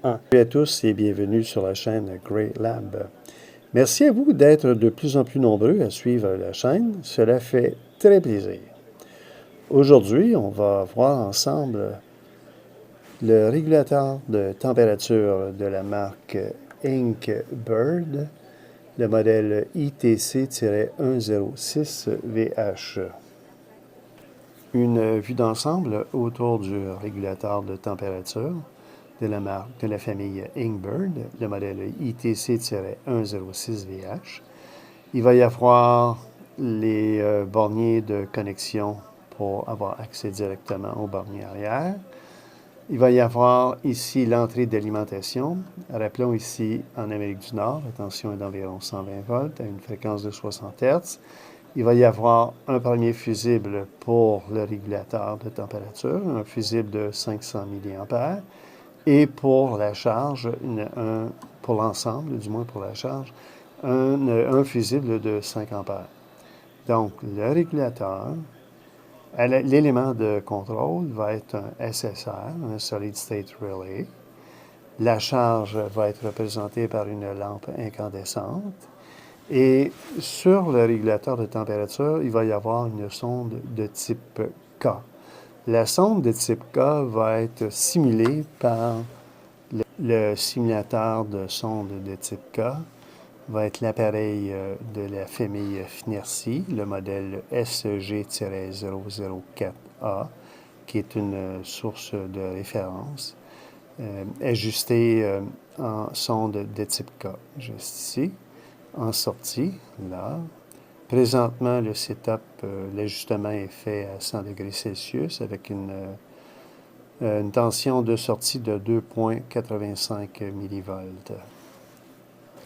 1. Salut à tous et bienvenue sur la chaîne Grey Lab. Merci à vous d'être de plus en plus nombreux à suivre la chaîne. Cela fait très plaisir. Aujourd'hui, on va voir ensemble le régulateur de température de la marque Inkbird, le modèle ITC-106VH. Une vue d'ensemble autour du régulateur de température de la famille Inkbird, le modèle ITC-106VH. Il va y avoir les borniers de connexion pour avoir accès directement au bornier arrière. Il va y avoir ici l'entrée d'alimentation. Rappelons ici en Amérique du Nord, la tension est d'environ 120 volts à une fréquence de 60 Hz. Il va y avoir un premier fusible pour le régulateur de température, un fusible de 500 mA. Et pour la charge, pour l'ensemble, du moins pour la charge, un fusible de 5 ampères. Donc, le régulateur, l'élément de contrôle va être un SSR, un Solid State Relay. La charge va être représentée par une lampe incandescente. Et sur le régulateur de température, il va y avoir une sonde de type K. La sonde de type K va être simulée par le simulateur de sonde de type K, va être l'appareil de la famille FNIRSI, le modèle SG-004A, qui est une source de référence, ajustée en sonde de type K. Juste ici, en sortie, là. Présentement, le setup, l'ajustement est fait à 100 degrés Celsius avec une tension de sortie de 2,85 millivolts.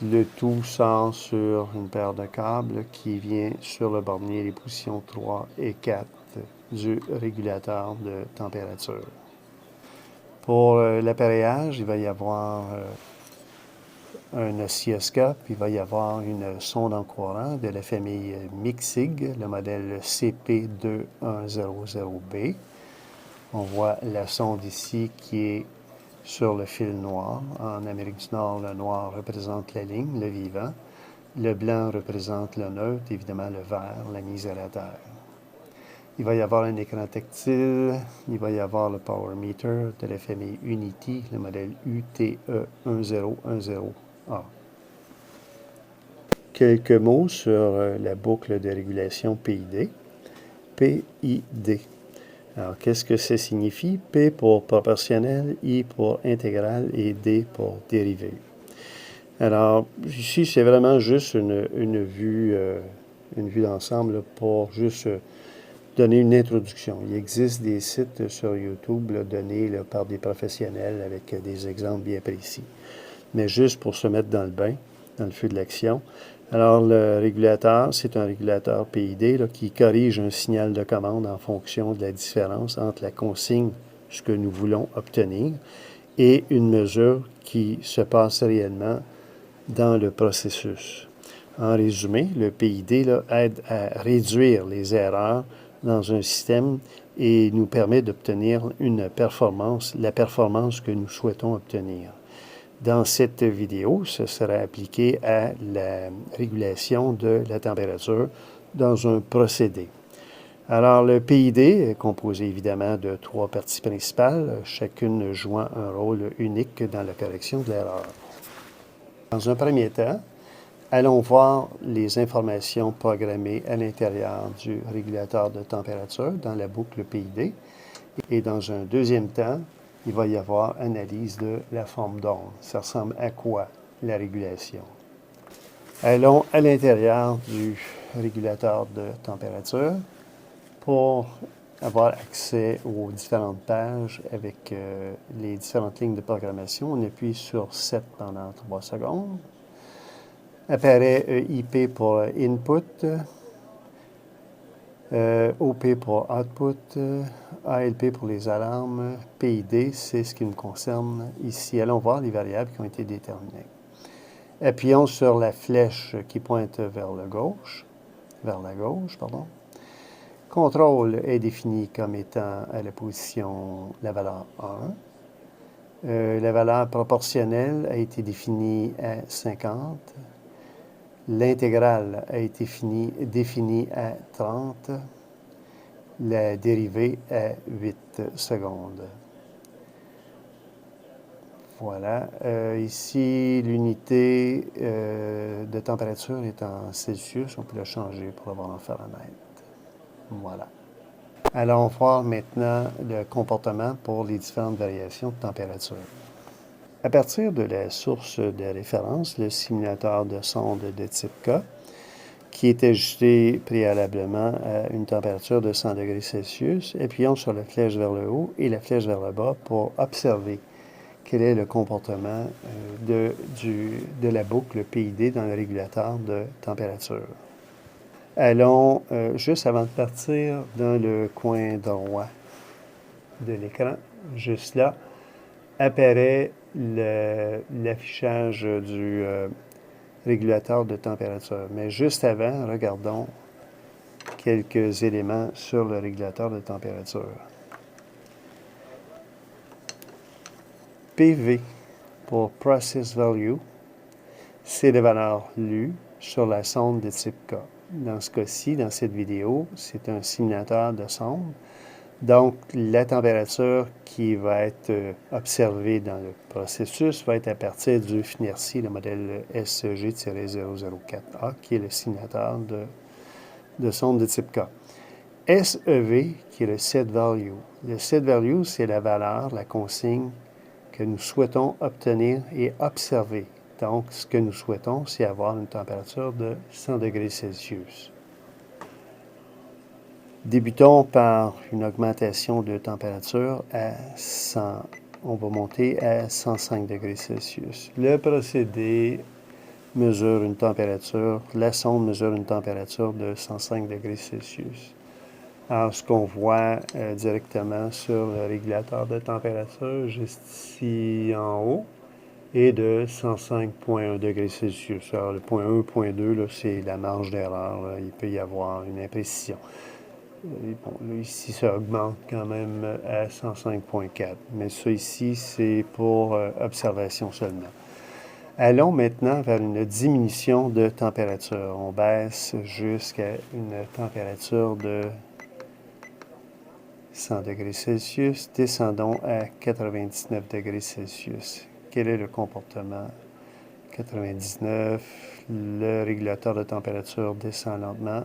Le tout sort sur une paire de câbles qui vient sur le bornier les positions 3 et 4 du régulateur de température. Pour l'appareillage, il va y avoir un oscilloscope, il va y avoir une sonde en courant de la famille Mixig, le modèle CP2100B. On voit la sonde ici qui est sur le fil noir. En Amérique du Nord, le noir représente la ligne, le vivant. Le blanc représente le neutre, évidemment le vert, la mise à la terre. Il va y avoir un écran tactile. Il va y avoir le power meter de la famille Unity, le modèle UTE1010A. Quelques mots sur la boucle de régulation PID. PID. Alors, qu'est-ce que ça signifie? P pour proportionnel, I pour intégral et D pour dérivé. Alors, ici, c'est vraiment juste une vue d'ensemble pour juste donner une introduction. Il existe des sites sur YouTube donnés par des professionnels avec des exemples bien précis. Mais juste pour se mettre dans le bain, dans le feu de l'action. Alors, le régulateur, c'est un régulateur PID qui corrige un signal de commande en fonction de la différence entre la consigne, ce que nous voulons obtenir, et une mesure qui se passe réellement dans le processus. En résumé, le PID aide à réduire les erreurs dans un système et nous permet d'obtenir la performance que nous souhaitons obtenir. Dans cette vidéo, ce sera appliqué à la régulation de la température dans un procédé. Alors, le PID est composé évidemment de 3 parties principales, chacune jouant un rôle unique dans la correction de l'erreur. Dans un premier temps, allons voir les informations programmées à l'intérieur du régulateur de température dans la boucle PID. Et dans un deuxième temps, il va y avoir analyse de la forme d'onde. Ça ressemble à quoi, la régulation? Allons à l'intérieur du régulateur de température pour avoir accès aux différentes pages avec les différentes lignes de programmation. On appuie sur 7 pendant 3 secondes. Apparaît IP pour input, OP pour output, ALP pour les alarmes, PID, c'est ce qui nous concerne ici. Allons voir les variables qui ont été déterminées. Appuyons sur la flèche qui pointe vers la gauche. Contrôle est défini comme étant à la position, la valeur 1. La valeur proportionnelle a été définie à 50. L'intégrale a été définie à 30. La dérivée à 8 secondes. Voilà. Ici, l'unité de température est en Celsius. On peut la changer pour avoir en Fahrenheit. Voilà. Allons voir maintenant le comportement pour les différentes variations de température. À partir de la source de référence, le simulateur de sonde de type K, qui est ajusté préalablement à une température de 100 degrés Celsius, appuyons sur la flèche vers le haut et la flèche vers le bas pour observer quel est le comportement de la boucle PID dans le régulateur de température. Allons, juste avant de partir, dans le coin droit de l'écran, juste là, apparaît l'affichage du régulateur de température. Mais juste avant, regardons quelques éléments sur le régulateur de température. PV pour Process Value, c'est la valeur lue sur la sonde de type K. Dans ce cas-ci, dans cette vidéo, c'est un simulateur de sonde. Donc, la température qui va être observée dans le processus va être à partir du FNIRSI, le modèle SEG-004A, qui est le simulateur de sonde de type K. SEV, qui est le Set Value. Le Set Value, c'est la valeur, la consigne que nous souhaitons obtenir et observer. Donc, ce que nous souhaitons, c'est avoir une température de 100 degrés Celsius. Débutons par une augmentation de température à 100. On va monter à 105 degrés Celsius. Le procédé mesure une température, la sonde mesure une température de 105 degrés Celsius. Alors, ce qu'on voit directement sur le régulateur de température, juste ici en haut, est de 105,1 degrés Celsius. Alors, le point 1, point 2, c'est la marge d'erreur. Il peut y avoir une imprécision. Bon, là, ici, ça augmente quand même à 105,4. Mais ça ici, c'est pour observation seulement. Allons maintenant vers une diminution de température. On baisse jusqu'à une température de 100 degrés Celsius. Descendons à 99 degrés Celsius. Quel est le comportement? 99, le régulateur de température descend lentement.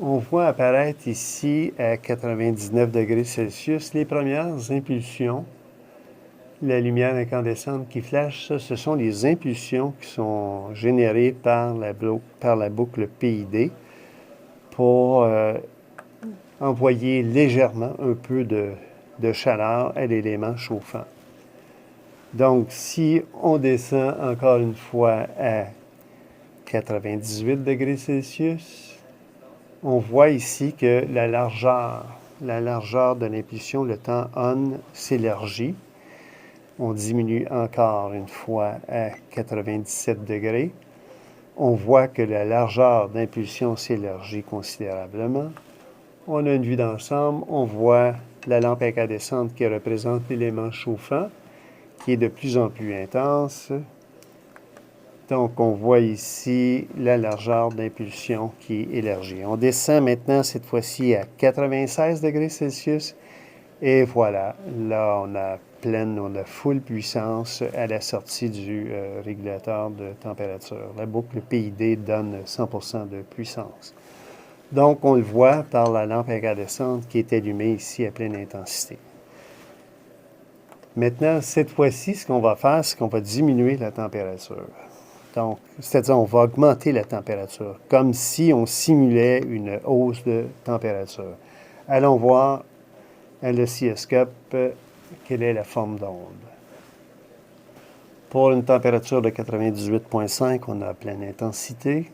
On voit apparaître ici à 99 degrés Celsius les premières impulsions. La lumière incandescente qui flash, ça, ce sont les impulsions qui sont générées par la boucle PID pour envoyer légèrement un peu de chaleur à l'élément chauffant. Donc, si on descend encore une fois à 98 degrés Celsius, on voit ici que la largeur de l'impulsion, le temps on, s'élargit. On diminue encore une fois à 97 degrés. On voit que la largeur d'impulsion s'élargit considérablement. On a une vue d'ensemble. On voit la lampe incandescente qui représente l'élément chauffant, qui est de plus en plus intense. Donc, on voit ici la largeur d'impulsion qui est élargie. On descend maintenant, cette fois-ci, à 96 degrés Celsius. Et voilà, là, on a full puissance à la sortie du régulateur de température. La boucle PID donne 100% de puissance. Donc, on le voit par la lampe incandescente qui est allumée ici à pleine intensité. Maintenant, cette fois-ci, ce qu'on va faire, c'est qu'on va diminuer la température. Donc, c'est-à-dire, on va augmenter la température, comme si on simulait une hausse de température. Allons voir à l'oscilloscope quelle est la forme d'onde. Pour une température de 98,5, on a pleine intensité.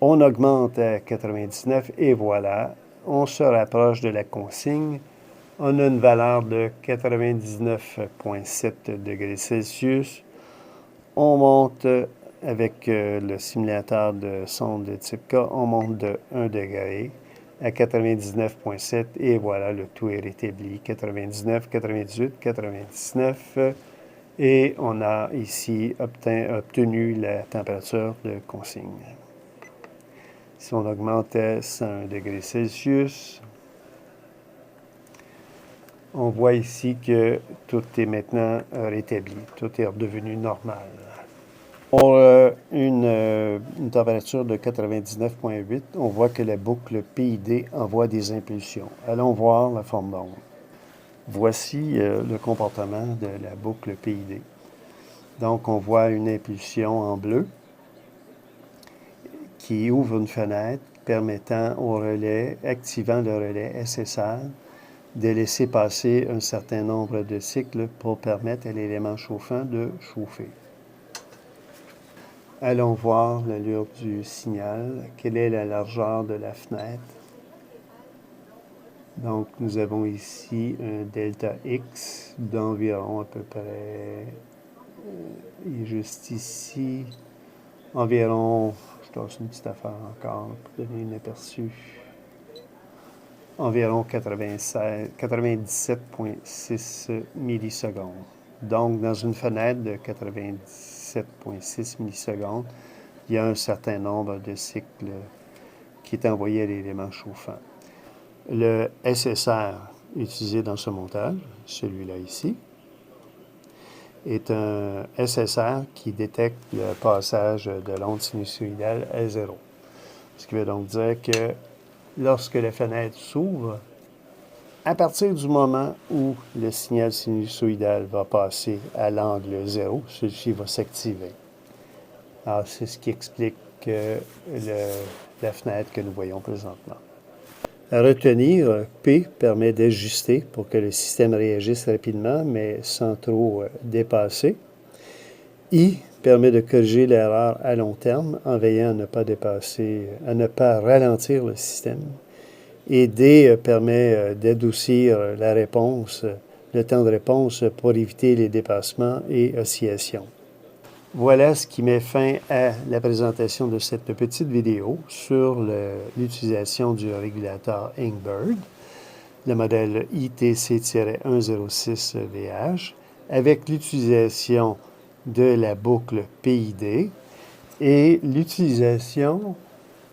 On augmente à 99 et voilà, on se rapproche de la consigne. On a une valeur de 99,7 degrés Celsius. On monte avec le simulateur de sonde de type K, on monte de 1 degré à 99,7 et voilà, le tout est rétabli. 99, 98, 99 et on a ici obtenu la température de consigne. Si on augmente à 101 degrés Celsius, on voit ici que tout est maintenant rétabli, tout est redevenu normal. Pour une température de 99,8, on voit que la boucle PID envoie des impulsions. Allons voir la forme d'onde. Voici le comportement de la boucle PID. Donc, on voit une impulsion en bleu qui ouvre une fenêtre permettant au relais, activant le relais SSR, de laisser passer un certain nombre de cycles pour permettre à l'élément chauffant de chauffer. Allons voir l'allure du signal. Quelle est la largeur de la fenêtre? Donc, nous avons ici un delta X d'environ à peu près, il est juste ici, environ, je passe une petite affaire encore pour donner un aperçu, environ 97,6 millisecondes. Donc, dans une fenêtre de 97,6 millisecondes, il y a un certain nombre de cycles qui est envoyé à l'élément chauffant. Le SSR utilisé dans ce montage, celui-là ici, est un SSR qui détecte le passage de l'onde sinusoïdale à 0. Ce qui veut donc dire que lorsque la fenêtre s'ouvre, à partir du moment où le signal sinusoïdal va passer à l'angle 0, celui-ci va s'activer. Alors, c'est ce qui explique la fenêtre que nous voyons présentement. À retenir, P permet d'ajuster pour que le système réagisse rapidement, mais sans trop dépasser. I permet de corriger l'erreur à long terme en veillant à ne pas ralentir le système. Et D permet d'adoucir la réponse, le temps de réponse pour éviter les dépassements et oscillations. Voilà ce qui met fin à la présentation de cette petite vidéo sur l'utilisation du régulateur Inkbird, le modèle ITC-106VH, avec l'utilisation de la boucle PID et l'utilisation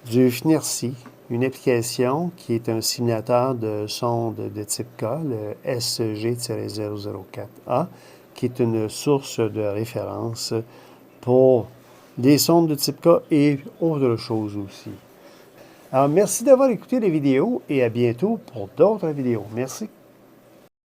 du FNIRSI, une application qui est un simulateur de sonde de type K, le SG-004A, qui est une source de référence pour des sondes de type K et autre chose aussi. Alors, merci d'avoir écouté les vidéos et à bientôt pour d'autres vidéos. Merci.